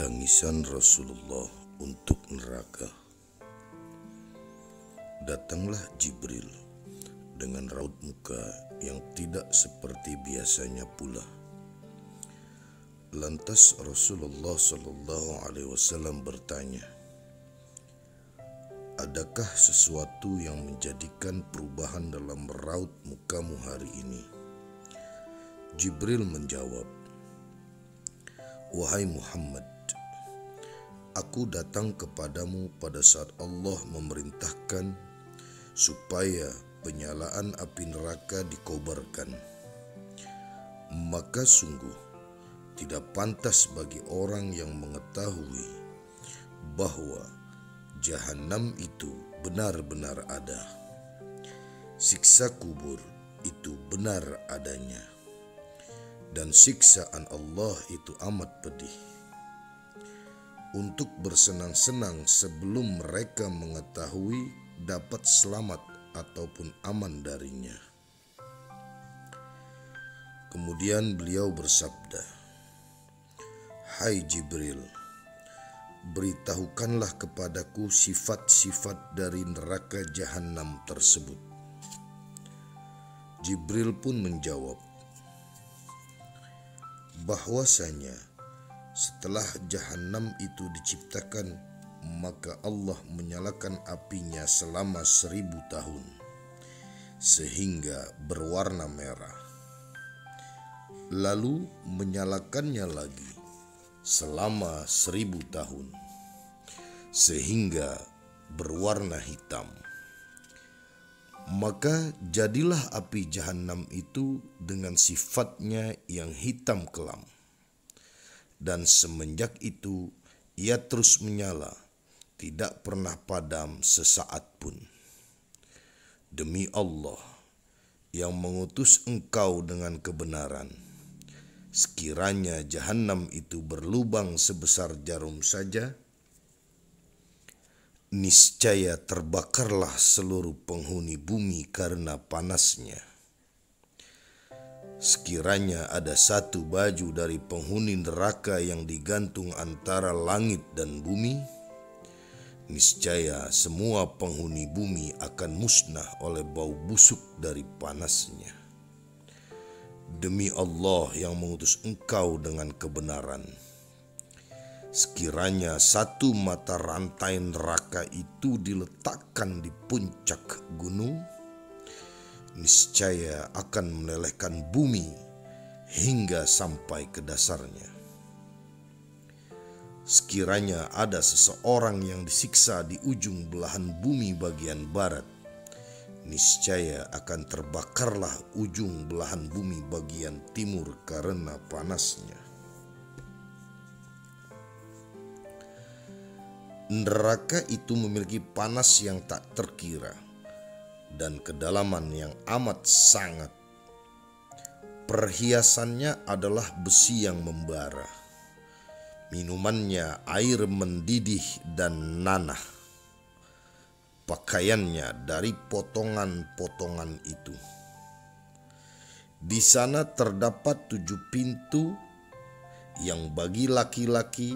Tangisan Rasulullah untuk neraka. Datanglah Jibril dengan raut muka yang tidak seperti biasanya pula. Lantas Rasulullah SAW bertanya, "Adakah sesuatu yang menjadikan perubahan dalam raut mukamu hari ini?" Jibril menjawab, "Wahai Muhammad, aku datang kepadamu pada saat Allah memerintahkan supaya penyalaan api neraka dikobarkan. Maka sungguh tidak pantas bagi orang yang mengetahui bahwa Jahanam itu benar-benar ada. Siksa kubur itu benar adanya, dan siksaan Allah itu amat pedih. Untuk bersenang-senang sebelum mereka mengetahui dapat selamat ataupun aman darinya." Kemudian beliau bersabda, "Hai Jibril, beritahukanlah kepadaku sifat-sifat dari neraka Jahanam tersebut." Jibril pun menjawab, bahwasanya setelah Jahanam itu diciptakan, maka Allah menyalakan apinya selama 1000 tahun sehingga berwarna merah, lalu menyalakannya lagi selama 1000 tahun sehingga berwarna hitam. Maka jadilah api Jahanam itu dengan sifatnya yang hitam kelam, dan semenjak itu ia terus menyala, tidak pernah padam sesaat pun. Demi Allah yang mengutus engkau dengan kebenaran, sekiranya Jahanam itu berlubang sebesar jarum saja, niscaya terbakarlah seluruh penghuni bumi karena panasnya. Sekiranya ada satu baju dari penghuni neraka yang digantung antara langit dan bumi, niscaya semua penghuni bumi akan musnah oleh bau busuk dari panasnya. Demi Allah yang mengutus engkau dengan kebenaran, sekiranya satu mata rantai neraka itu diletakkan di puncak gunung, niscaya akan melelehkan bumi hingga sampai ke dasarnya. Sekiranya ada seseorang yang disiksa di ujung belahan bumi bagian barat, niscaya akan terbakarlah ujung belahan bumi bagian timur karena panasnya. Neraka itu memiliki panas yang tak terkira dan kedalaman yang amat sangat. Perhiasannya adalah besi yang membara, minumannya air mendidih dan nanah, pakaiannya dari potongan-potongan itu. Di sana terdapat 7 pintu yang bagi laki-laki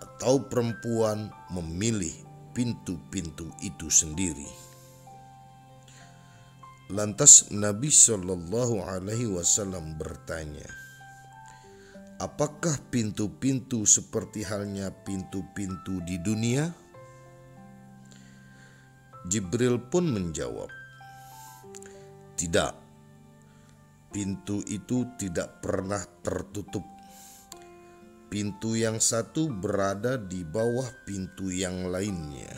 atau perempuan memilih pintu-pintu itu sendiri. Lantas Nabi SAW bertanya, "Apakah pintu-pintu seperti halnya pintu-pintu di dunia?" Jibril pun menjawab, "Tidak, pintu itu tidak pernah tertutup. Pintu yang satu berada di bawah pintu yang lainnya,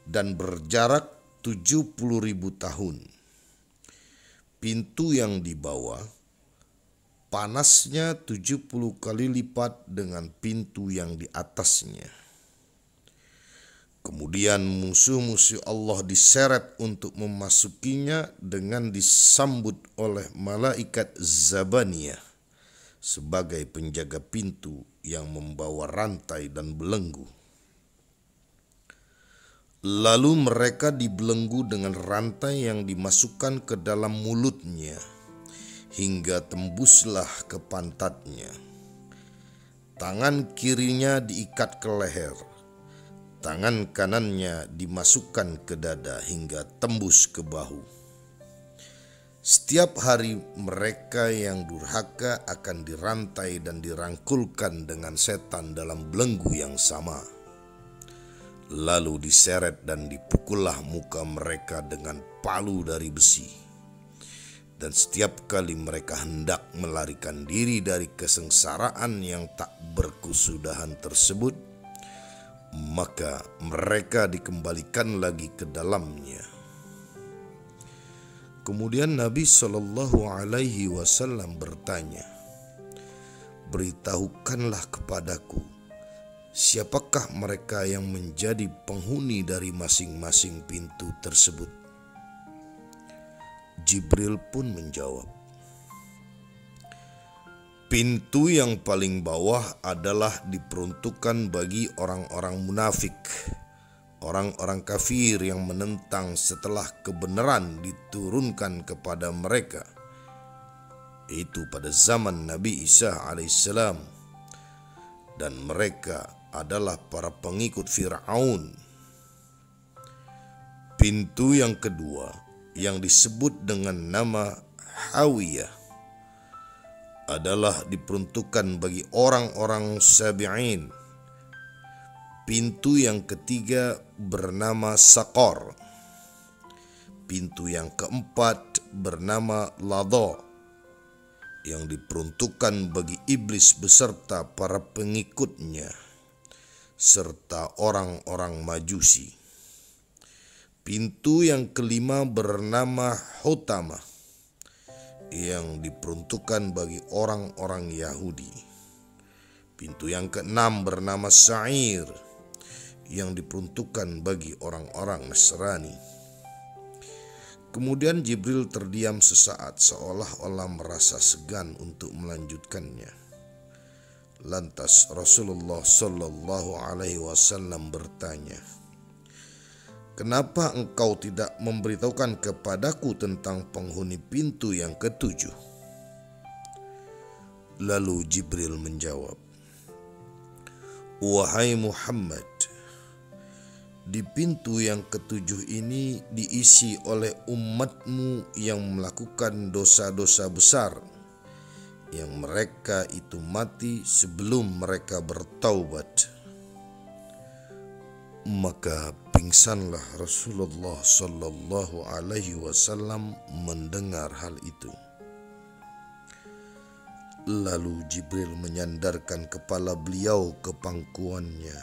dan berjarak 70.000 tahun. Pintu yang di bawah panasnya 70 kali lipat dengan pintu yang di atasnya. Kemudian musuh-musuh Allah diseret untuk memasukinya dengan disambut oleh malaikat Zabaniyah sebagai penjaga pintu yang membawa rantai dan belenggu. Lalu mereka dibelenggu dengan rantai yang dimasukkan ke dalam mulutnya hingga tembuslah ke pantatnya. Tangan kirinya diikat ke leher, tangan kanannya dimasukkan ke dada hingga tembus ke bahu. Setiap hari mereka yang durhaka akan dirantai dan dirangkulkan dengan setan dalam belenggu yang sama. Lalu diseret dan dipukullah muka mereka dengan palu dari besi. Dan setiap kali mereka hendak melarikan diri dari kesengsaraan yang tak berkesudahan tersebut, maka mereka dikembalikan lagi ke dalamnya. Kemudian Nabi Shallallahu Alaihi Wasallam bertanya, "Beritahukanlah kepadaku, siapakah mereka yang menjadi penghuni dari masing-masing pintu tersebut?" Jibril pun menjawab, "Pintu yang paling bawah adalah diperuntukkan bagi orang-orang munafik, orang-orang kafir yang menentang setelah kebenaran diturunkan kepada mereka. Itu pada zaman Nabi Isa alaihissalam, dan mereka adalah para pengikut Fir'aun. Pintu yang kedua yang disebut dengan nama Hawiyah adalah diperuntukkan bagi orang-orang Sabi'in. Pintu yang ketiga bernama Saqar. Pintu yang keempat bernama Ladha, yang diperuntukkan bagi iblis beserta para pengikutnya, serta orang-orang Majusi. Pintu yang kelima bernama Hutama, yang diperuntukkan bagi orang-orang Yahudi. Pintu yang keenam bernama Sa'ir, yang diperuntukkan bagi orang-orang Nasrani." Kemudian Jibril terdiam sesaat seolah-olah merasa segan untuk melanjutkannya. Lantas Rasulullah Shallallahu Alaihi Wasallam bertanya, "Kenapa engkau tidak memberitahukan kepadaku tentang penghuni pintu yang ketujuh?" Lalu Jibril menjawab, "Wahai Muhammad, di pintu yang ketujuh ini diisi oleh umatmu yang melakukan dosa-dosa besar, yang mereka itu mati sebelum mereka bertaubat." Maka pingsanlah Rasulullah Sallallahu Alaihi Wasallam mendengar hal itu. Lalu Jibril menyandarkan kepala beliau ke pangkuannya,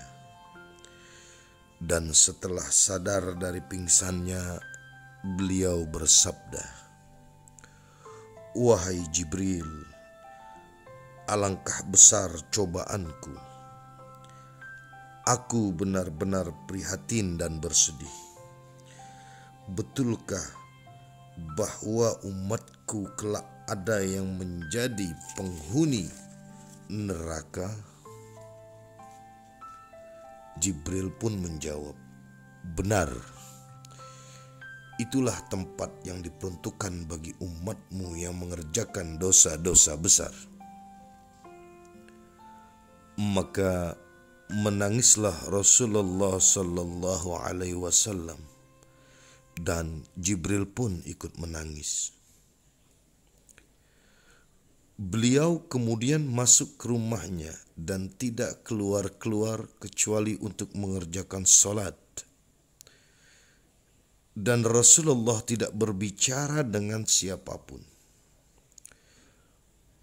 dan setelah sadar dari pingsannya, beliau bersabda, "Wahai Jibril, alangkah besar cobaanku. Aku benar-benar prihatin dan bersedih. Betulkah bahwa umatku kelak ada yang menjadi penghuni neraka?" Jibril pun menjawab, "Benar. Itulah tempat yang diperuntukkan bagi umatmu yang mengerjakan dosa-dosa besar." Maka menangislah Rasulullah Sallallahu Alaihi Wasallam, dan Jibril pun ikut menangis. Beliau kemudian masuk ke rumahnya dan tidak keluar-keluar kecuali untuk mengerjakan salat. Dan Rasulullah tidak berbicara dengan siapapun.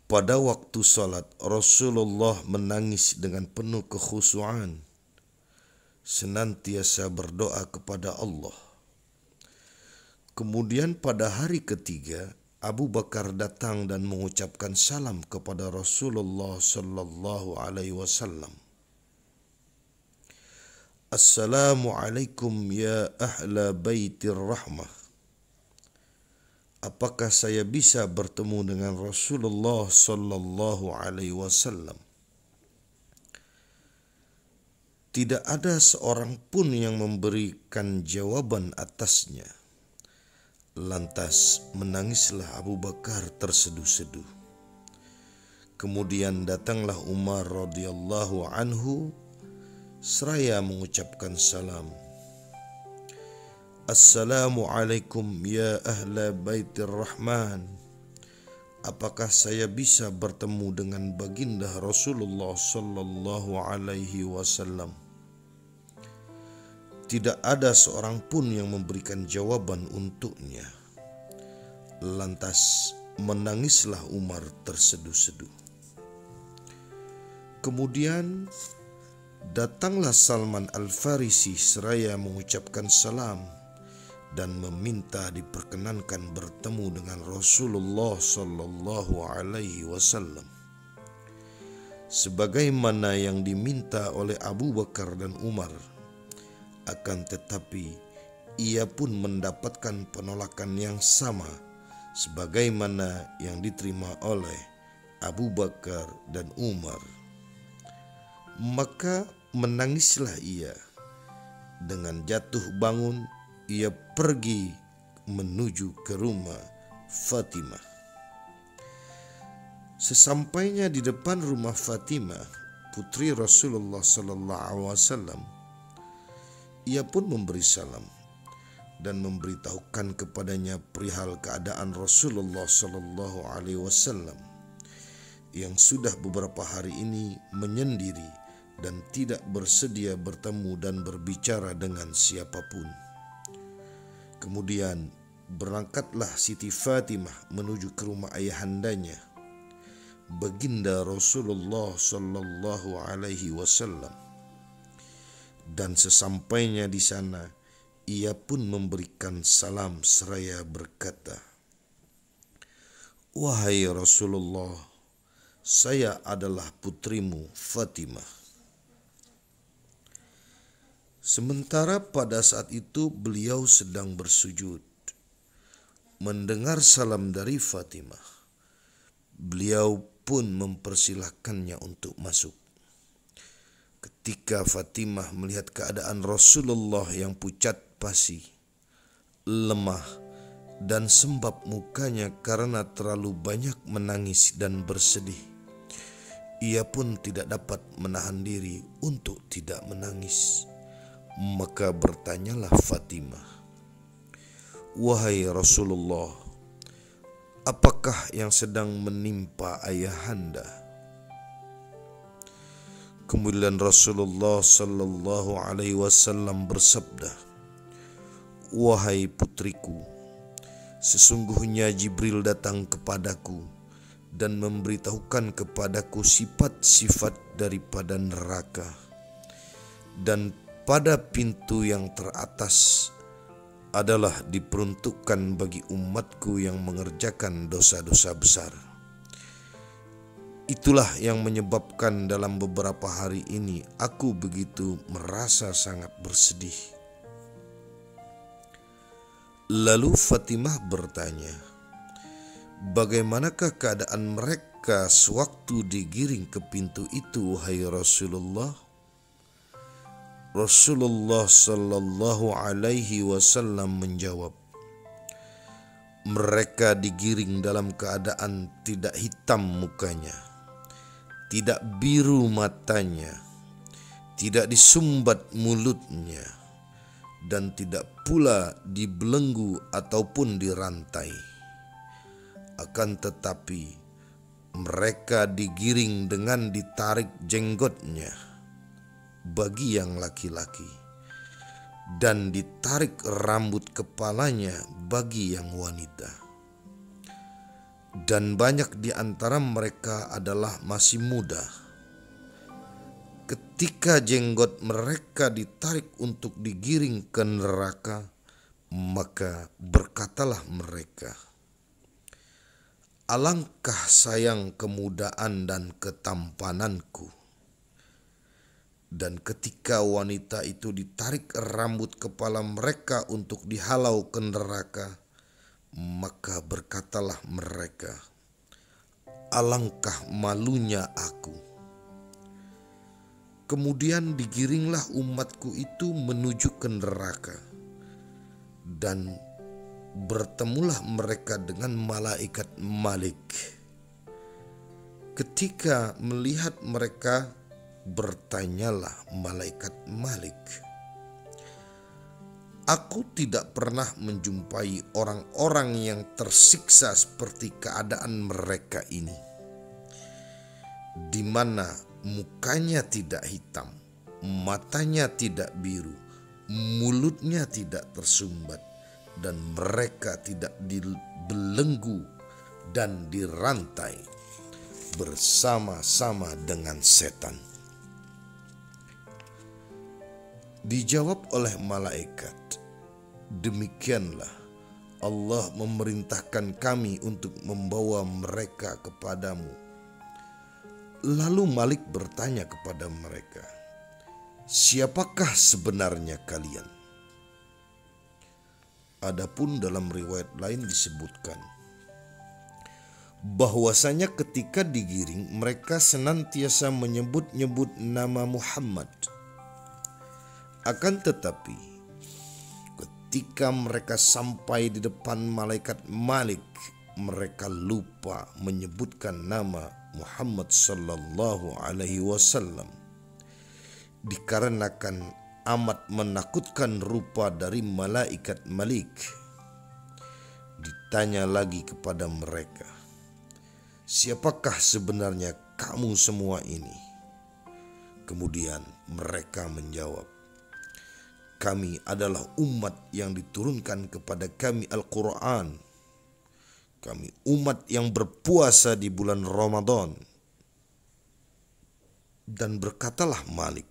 Pada waktu salat, Rasulullah menangis dengan penuh kekhusyuan, senantiasa berdoa kepada Allah. Kemudian pada hari ketiga, Abu Bakar datang dan mengucapkan salam kepada Rasulullah Sallallahu Alaihi Wasallam. "Assalamualaikum ya ahla baitir rahmah. Apakah saya bisa bertemu dengan Rasulullah Sallallahu Alaihi Wasallam?" Tidak ada seorang pun yang memberikan jawaban atasnya. Lantas menangislah Abu Bakar terseduh-seduh. Kemudian datanglah Umar radhiyallahu anhu seraya mengucapkan salam. Assalamualaikum ya ahla baitir rahman. Apakah saya bisa bertemu dengan baginda Rasulullah sallallahu alaihi wasallam? Tidak ada seorang pun yang memberikan jawaban untuknya. Lantas menangislah Umar terseduh-seduh. Kemudian datanglah Salman Al-Farisi seraya mengucapkan salam dan meminta diperkenankan bertemu dengan Rasulullah sallallahu alaihi wasallam. Sebagaimana yang diminta oleh Abu Bakar dan Umar, akan tetapi ia pun mendapatkan penolakan yang sama sebagaimana yang diterima oleh Abu Bakar dan Umar. Maka menangislah ia. Dengan jatuh bangun, ia pergi menuju ke rumah Fatimah. Sesampainya di depan rumah Fatimah, putri Rasulullah sallallahu alaihi wasallam, ia pun memberi salam dan memberitahukan kepadanya perihal keadaan Rasulullah sallallahu alaihi wasallam yang sudah beberapa hari ini menyendiri dan tidak bersedia bertemu dan berbicara dengan siapapun. Kemudian berangkatlah Siti Fatimah menuju ke rumah ayahandanya, baginda Rasulullah sallallahu alaihi wasallam. Dan sesampainya di sana, ia pun memberikan salam seraya berkata, "Wahai Rasulullah, saya adalah putrimu Fatimah." Sementara pada saat itu beliau sedang bersujud. Mendengar salam dari Fatimah, beliau pun mempersilahkannya untuk masuk. Ketika Fatimah melihat keadaan Rasulullah yang pucat pasi, lemah, dan sembab mukanya karena terlalu banyak menangis dan bersedih, ia pun tidak dapat menahan diri untuk tidak menangis. Maka bertanyalah Fatimah, "Wahai Rasulullah, apakah yang sedang menimpa ayahanda?" Kemudian Rasulullah sallallahu alaihi wasallam bersabda, "Wahai putriku, sesungguhnya Jibril datang kepadaku dan memberitahukan kepadaku sifat-sifat daripada neraka. Dan pada pintu yang teratas adalah diperuntukkan bagi umatku yang mengerjakan dosa-dosa besar. Itulah yang menyebabkan dalam beberapa hari ini aku begitu merasa sangat bersedih." Lalu Fatimah bertanya, "Bagaimanakah keadaan mereka sewaktu digiring ke pintu itu, wahai Rasulullah?" Rasulullah sallallahu alaihi wasallam menjawab, "Mereka digiring dalam keadaan tidak hitam mukanya, tidak biru matanya, tidak disumbat mulutnya, dan tidak pula dibelenggu ataupun dirantai. Akan tetapi mereka digiring dengan ditarik jenggotnya bagi yang laki-laki, dan ditarik rambut kepalanya bagi yang wanita. Dan banyak di antara mereka adalah masih muda. Ketika jenggot mereka ditarik untuk digiring ke neraka, maka berkatalah mereka, 'Alangkah sayang kemudaan dan ketampananku.' Dan ketika wanita itu ditarik rambut kepala mereka untuk dihalau ke neraka, maka berkatalah mereka, 'Alangkah malunya aku.' Kemudian digiringlah umatku itu menuju ke neraka, dan bertemulah mereka dengan malaikat Malik. Ketika melihat mereka, bertanyalah malaikat Malik, "Aku tidak pernah menjumpai orang-orang yang tersiksa seperti keadaan mereka ini, di mana mukanya tidak hitam, matanya tidak biru, mulutnya tidak tersumbat, dan mereka tidak dibelenggu dan dirantai bersama-sama dengan setan." Dijawab oleh malaikat, "Demikianlah Allah memerintahkan kami untuk membawa mereka kepadamu." Lalu Malik bertanya kepada mereka, "Siapakah sebenarnya kalian?" Adapun dalam riwayat lain disebutkan bahwasanya ketika digiring mereka senantiasa menyebut-nyebut nama Muhammad. Akan tetapi ketika mereka sampai di depan malaikat Malik, mereka lupa menyebutkan nama Muhammad sallallahu alaihi wasallam, dikarenakan amat menakutkan rupa dari malaikat Malik. Ditanya lagi kepada mereka, "Siapakah sebenarnya kamu semua ini?" Kemudian mereka menjawab, "Kami adalah umat yang diturunkan kepada kami Al-Quran. Kami umat yang berpuasa di bulan Ramadan." Dan berkatalah Malik,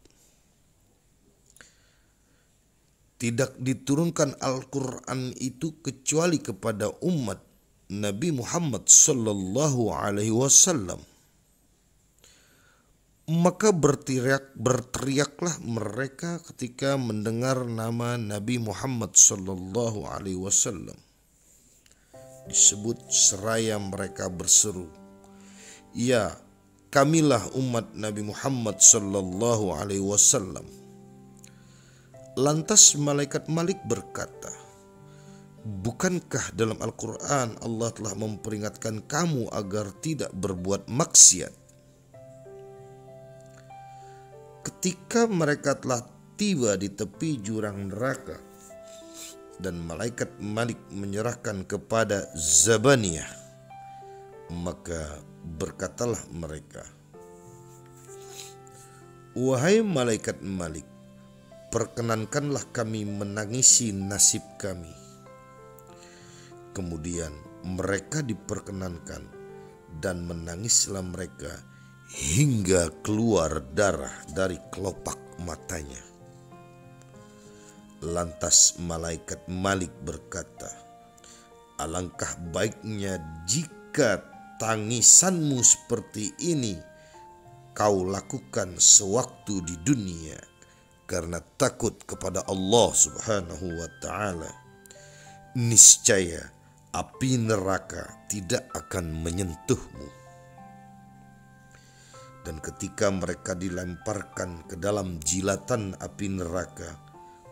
"Tidak diturunkan Al-Quran itu kecuali kepada umat Nabi Muhammad sallallahu alaihi wasallam." Maka berteriaklah mereka ketika mendengar nama Nabi Muhammad sallallahu alaihi wasallam disebut, seraya mereka berseru, "Ya, kamilah umat Nabi Muhammad sallallahu alaihi wasallam." Lantas malaikat Malik berkata, "Bukankah dalam Al-Quran Allah telah memperingatkan kamu agar tidak berbuat maksiat?" Ketika mereka telah tiba di tepi jurang neraka dan malaikat Malik menyerahkan kepada Zabaniyah, maka berkatalah mereka, "Wahai malaikat Malik, perkenankanlah kami menangisi nasib kami." Kemudian mereka diperkenankan dan menangislah mereka hingga keluar darah dari kelopak matanya. Lantas malaikat Malik berkata, "Alangkah baiknya jika tangisanmu seperti ini kau lakukan sewaktu di dunia karena takut kepada Allah Subhanahu wa Ta'ala. Niscaya api neraka tidak akan menyentuhmu." Dan ketika mereka dilemparkan ke dalam jilatan api neraka,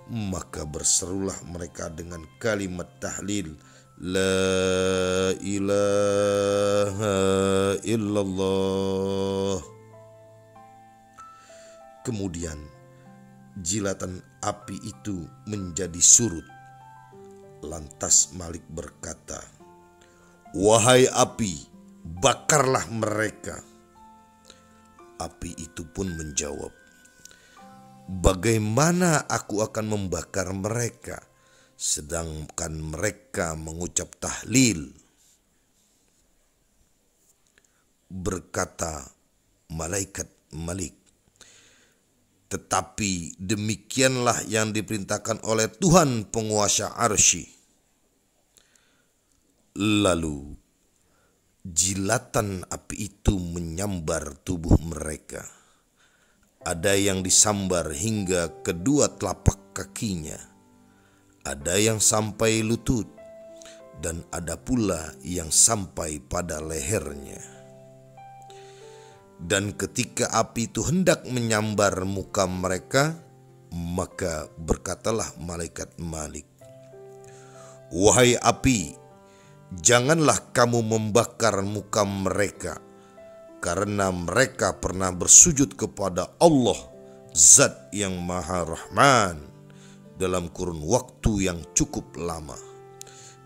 maka berserulah mereka dengan kalimat tahlil, "La ilaha illallah." Kemudian jilatan api itu menjadi surut. Lantas Malik berkata, "Wahai api, bakarlah mereka." Api itu pun menjawab, "Bagaimana aku akan membakar mereka sedangkan mereka mengucap tahlil?" Berkata malaikat Malik, "Tetapi demikianlah yang diperintahkan oleh Tuhan penguasa arsy." Lalu jilatan api itu menyambar tubuh mereka. Ada yang disambar hingga kedua telapak kakinya, ada yang sampai lutut, dan ada pula yang sampai pada lehernya. Dan ketika api itu hendak menyambar muka mereka, maka berkatalah malaikat Malik, "Wahai api, janganlah kamu membakar muka mereka, karena mereka pernah bersujud kepada Allah, Zat yang Maha Rahman, dalam kurun waktu yang cukup lama.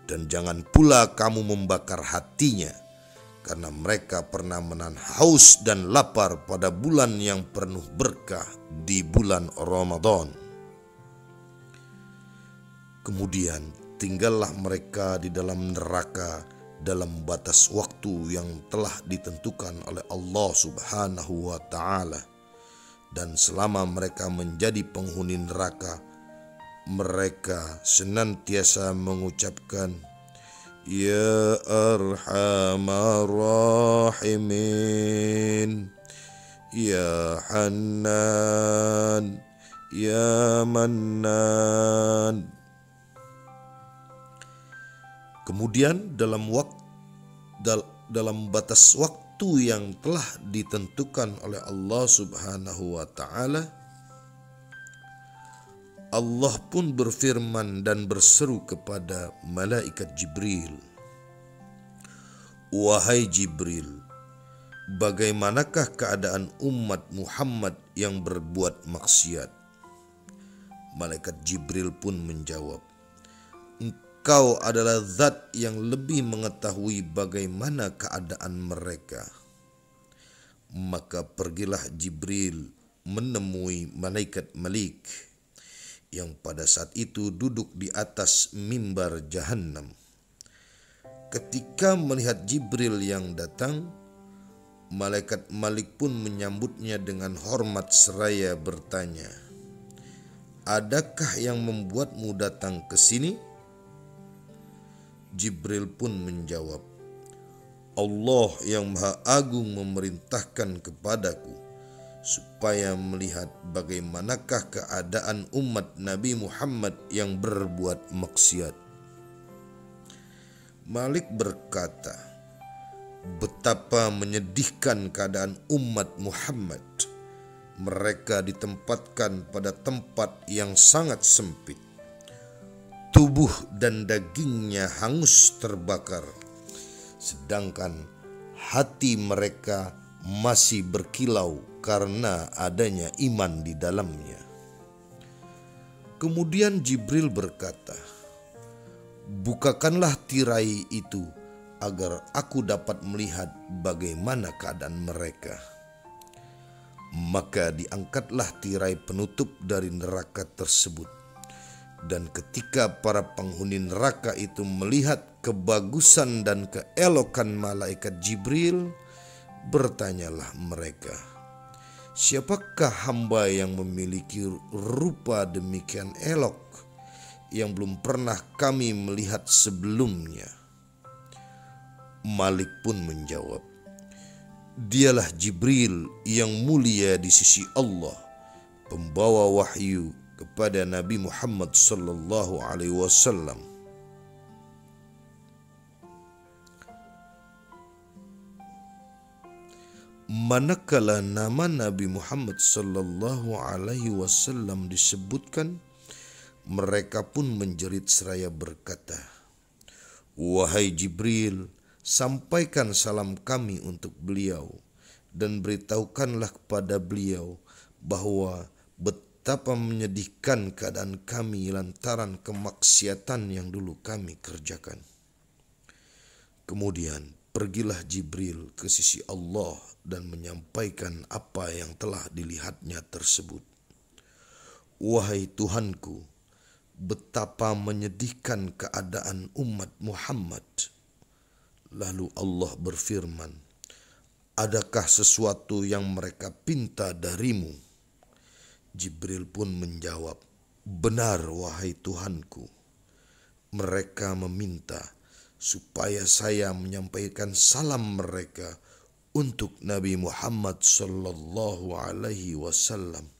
Dan jangan pula kamu membakar hatinya, karena mereka pernah menahan haus dan lapar pada bulan yang penuh berkah di bulan Ramadan. Kemudian tinggallah mereka di dalam neraka dalam batas waktu yang telah ditentukan oleh Allah Subhanahu wa Ta'ala. Dan selama mereka menjadi penghuni neraka, mereka senantiasa mengucapkan, Ya Arhamar Rahimin, Ya Hannan, Ya Mannan. Kemudian dalam batas waktu yang telah ditentukan oleh Allah Subhanahu wa Ta'ala, Allah pun berfirman dan berseru kepada malaikat Jibril, Wahai Jibril, bagaimanakah keadaan umat Muhammad yang berbuat maksiat? Malaikat Jibril pun menjawab, Engkau adalah zat yang lebih mengetahui bagaimana keadaan mereka. Maka pergilah Jibril menemui malaikat Malik yang pada saat itu duduk di atas mimbar Jahannam. Ketika melihat Jibril yang datang, malaikat Malik pun menyambutnya dengan hormat seraya bertanya, Adakah yang membuatmu datang ke sini? Jibril pun menjawab, Allah yang Maha Agung memerintahkan kepadaku supaya melihat bagaimanakah keadaan umat Nabi Muhammad yang berbuat maksiat. Malik berkata, betapa menyedihkan keadaan umat Muhammad. Mereka ditempatkan pada tempat yang sangat sempit. Tubuh dan dagingnya hangus terbakar, sedangkan hati mereka masih berkilau karena adanya iman di dalamnya. Kemudian Jibril berkata, bukakanlah tirai itu agar aku dapat melihat bagaimana keadaan mereka. Maka diangkatlah tirai penutup dari neraka tersebut. Dan ketika para penghuni neraka itu melihat kebagusan dan keelokan malaikat Jibril, bertanyalah mereka, siapakah hamba yang memiliki rupa demikian elok yang belum pernah kami melihat sebelumnya? Malik pun menjawab, dialah Jibril yang mulia di sisi Allah, pembawa wahyu kepada Nabi Muhammad sallallahu alaihi wasallam. Manakala nama Nabi Muhammad sallallahu alaihi wasallam disebutkan, mereka pun menjerit seraya berkata, Wahai Jibril, sampaikan salam kami untuk beliau dan beritahukanlah kepada beliau bahwa betapa menyedihkan keadaan kami lantaran kemaksiatan yang dulu kami kerjakan. Kemudian pergilah Jibril ke sisi Allah dan menyampaikan apa yang telah dilihatnya tersebut. Wahai Tuhanku, betapa menyedihkan keadaan umat Muhammad. Lalu Allah berfirman, adakah sesuatu yang mereka pinta darimu? Jibril pun menjawab, benar wahai Tuhanku. Mereka meminta supaya saya menyampaikan salam mereka untuk Nabi Muhammad sallallahu alaihi wasallam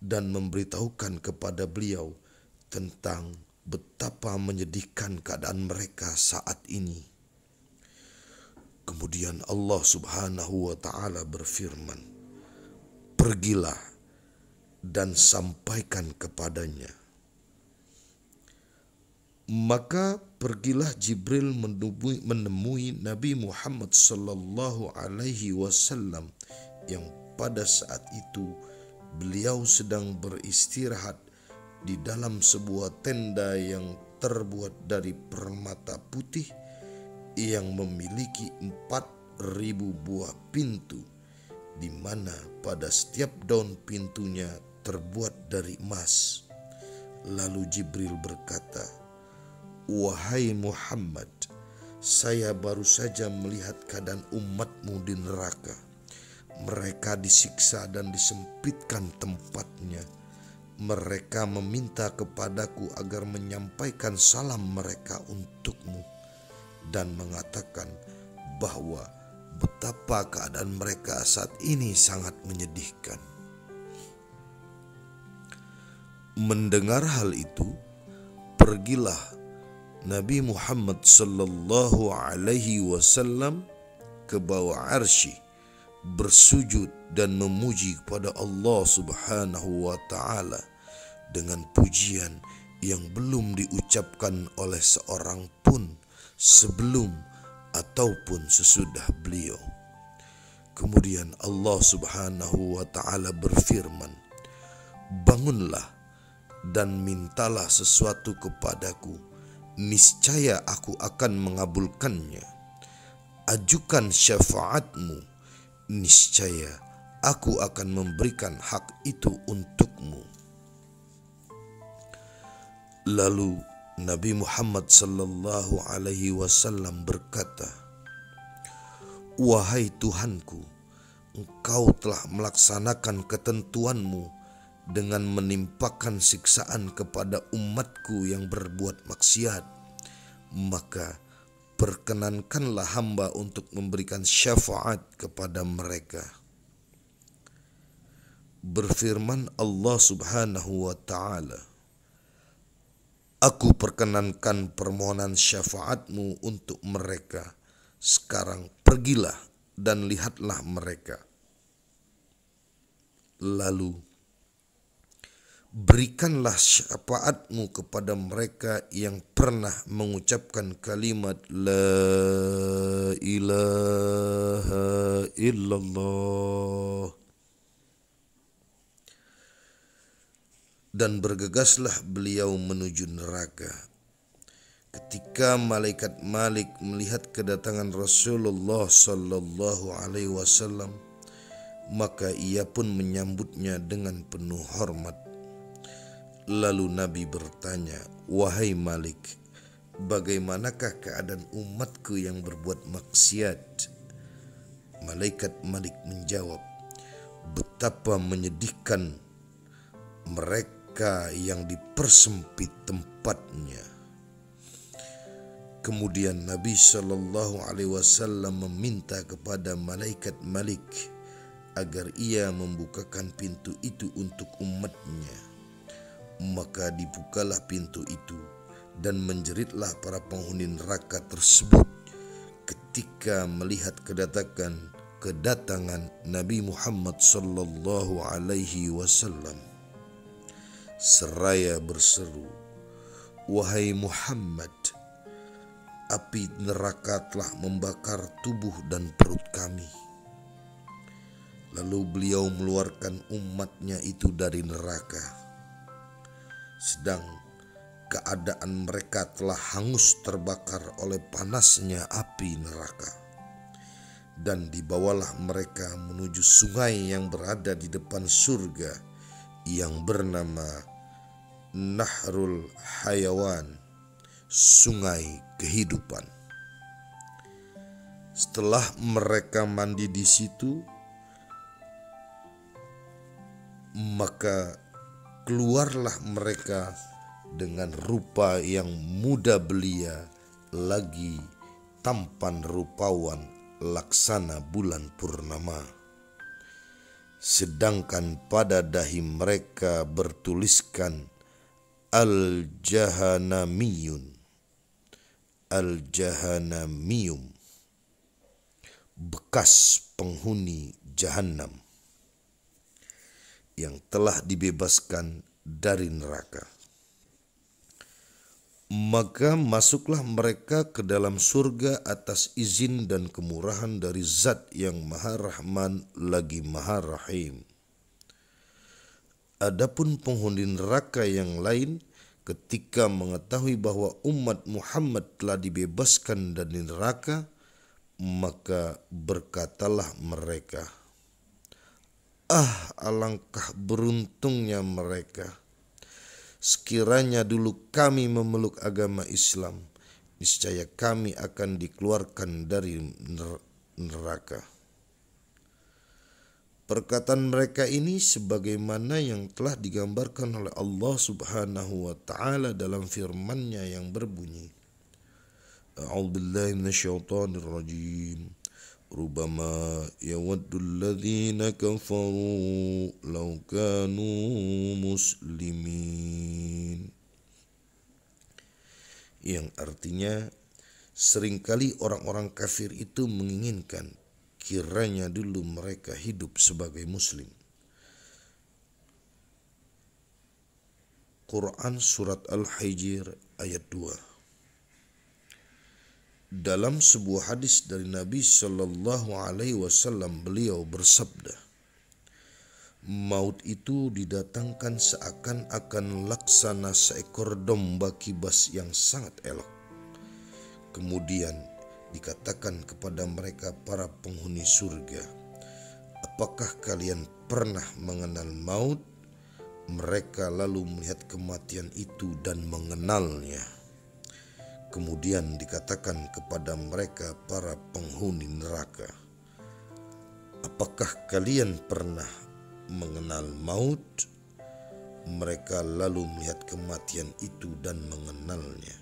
dan memberitahukan kepada beliau tentang betapa menyedihkan keadaan mereka saat ini. Kemudian Allah Subhanahu wa Ta'ala berfirman, pergilah dan sampaikan kepadanya. Maka pergilah Jibril menemui Nabi Muhammad sallallahu alaihi wasallam yang pada saat itu beliau sedang beristirahat di dalam sebuah tenda yang terbuat dari permata putih yang memiliki 4.000 buah pintu, di mana pada setiap daun pintunya terbuat dari emas. Lalu Jibril berkata, "Wahai Muhammad, saya baru saja melihat keadaan umatmu di neraka. Mereka disiksa dan disempitkan tempatnya. Mereka meminta kepadaku agar menyampaikan salam mereka untukmu dan mengatakan bahwa betapa keadaan mereka saat ini sangat menyedihkan." Mendengar hal itu, pergilah Nabi Muhammad sallallahu alaihi wasallam ke bawah arsy, bersujud dan memuji kepada Allah Subhanahu wa taala dengan pujian yang belum diucapkan oleh seorang pun sebelum ataupun sesudah beliau. Kemudian Allah Subhanahu wa taala berfirman, "Bangunlah dan mintalah sesuatu kepadaku, niscaya aku akan mengabulkannya. Ajukan syafaatmu, niscaya aku akan memberikan hak itu untukmu." Lalu Nabi Muhammad sallallahu alaihi wasallam berkata, "Wahai Tuhanku, Engkau telah melaksanakan ketentuanmu dengan menimpakan siksaan kepada umatku yang berbuat maksiat, maka perkenankanlah hamba untuk memberikan syafaat kepada mereka." Berfirman Allah Subhanahu wa taala, "Aku perkenankan permohonan syafaatmu untuk mereka. Sekarang pergilah dan lihatlah mereka. Lalu berikanlah syafaatmu kepada mereka yang pernah mengucapkan kalimat La ilaha illallah." Dan bergegaslah beliau menuju neraka. Ketika malaikat Malik melihat kedatangan Rasulullah sallallahu alaihi wasallam, maka ia pun menyambutnya dengan penuh hormat. Lalu Nabi bertanya, "Wahai Malik, bagaimanakah keadaan umatku yang berbuat maksiat?" Malaikat Malik menjawab, "Betapa menyedihkan mereka yang dipersempit tempatnya." Kemudian Nabi Shallallahu Alaihi Wasallam meminta kepada malaikat Malik agar ia membukakan pintu itu untuk umatnya. Maka dibukalah pintu itu dan menjeritlah para penghuni neraka tersebut ketika melihat kedatangan Nabi Muhammad Sallallahu Alaihi Wasallam, seraya berseru, "Wahai Muhammad, api neraka telah membakar tubuh dan perut kami." Lalu beliau mengeluarkan umatnya itu dari neraka, sedang keadaan mereka telah hangus terbakar oleh panasnya api neraka. Dan dibawalah mereka menuju sungai yang berada di depan surga yang bernama Nahrul Hayawan, sungai kehidupan. Setelah mereka mandi di situ, maka keluarlah mereka dengan rupa yang muda belia lagi tampan rupawan laksana bulan purnama. Sedangkan pada dahi mereka bertuliskan Al-Jahanamiyun, Al-Jahanamiyum, bekas penghuni Jahannam yang telah dibebaskan dari neraka. Maka masuklah mereka ke dalam surga atas izin dan kemurahan dari Zat yang Maha Rahman lagi Maha Rahim. Adapun penghuni neraka yang lain, ketika mengetahui bahwa umat Muhammad telah dibebaskan dari neraka, maka berkatalah mereka, alangkah beruntungnya mereka. Sekiranya dulu kami memeluk agama Islam, niscaya kami akan dikeluarkan dari neraka. Perkataan mereka ini sebagaimana yang telah digambarkan oleh Allah Subhanahu wa taala dalam firman-Nya yang berbunyi, A'udzubillahi minasyaitonir rajim. Rubama yawaddul ladzina kafaru law kanu muslimin. Yang artinya, seringkali orang-orang kafir itu menginginkan kiranya dulu mereka hidup sebagai muslim. Quran Surat Al-Hijr ayat 2. Dalam sebuah hadis dari Nabi Shallallahu Alaihi Wasallam, beliau bersabda, maut itu didatangkan seakan-akan laksana seekor domba kibas yang sangat elok. Kemudian dikatakan kepada mereka para penghuni surga, apakah kalian pernah mengenal maut? Mereka lalu melihat kematian itu dan mengenalnya. Kemudian dikatakan kepada mereka para penghuni neraka, apakah kalian pernah mengenal maut? Mereka lalu melihat kematian itu dan mengenalnya.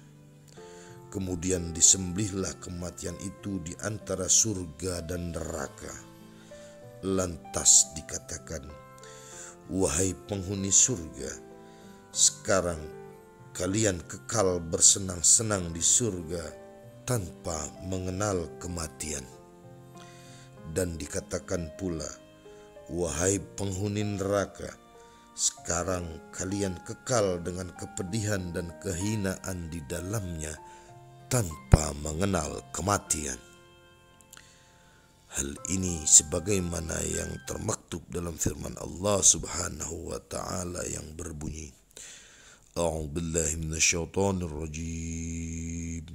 Kemudian disembelihlah kematian itu di antara surga dan neraka. Lantas dikatakan, wahai penghuni surga, sekarang kalian kekal bersenang-senang di surga tanpa mengenal kematian. Dan dikatakan pula, wahai penghuni neraka, sekarang kalian kekal dengan kepedihan dan kehinaan di dalamnya tanpa mengenal kematian. Hal ini sebagaimana yang termaktub dalam firman Allah Subhanahu wa taala yang berbunyi, A'udzubillahi minasyaitonir rajim.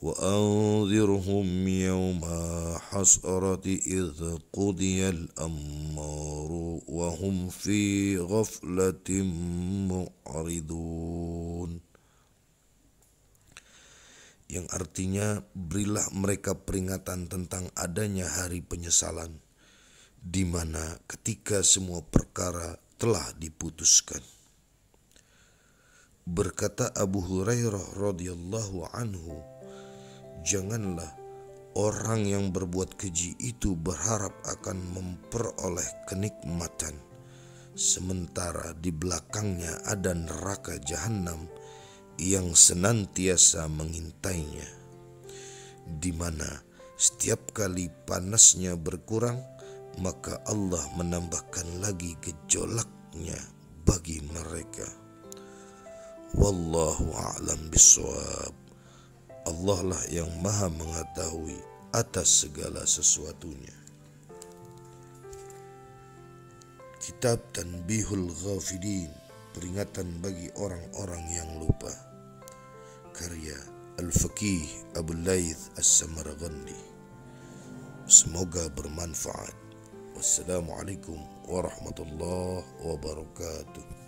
Wa anzirhum yawma hasrati idh qudiyal amru wa hum fi ghaflatin mu'ridun. Yang artinya, berilah mereka peringatan tentang adanya hari penyesalan, di mana ketika semua perkara telah diputuskan. Berkata Abu Hurairah radhiyallahu anhu, janganlah orang yang berbuat keji itu berharap akan memperoleh kenikmatan, sementara di belakangnya ada neraka jahanam yang senantiasa mengintainya, di mana setiap kali panasnya berkurang, maka Allah menambahkan lagi gejolaknya bagi mereka. Wallahu a'lam bishawab. Allah lah yang maha mengetahui atas segala sesuatunya. Kitab Tanbihul Ghafilin, peringatan bagi orang-orang yang lupa. Karya Al-Faqih Abu Laith As-Samarqandi. Semoga bermanfaat. Wassalamualaikum warahmatullahi wabarakatuh.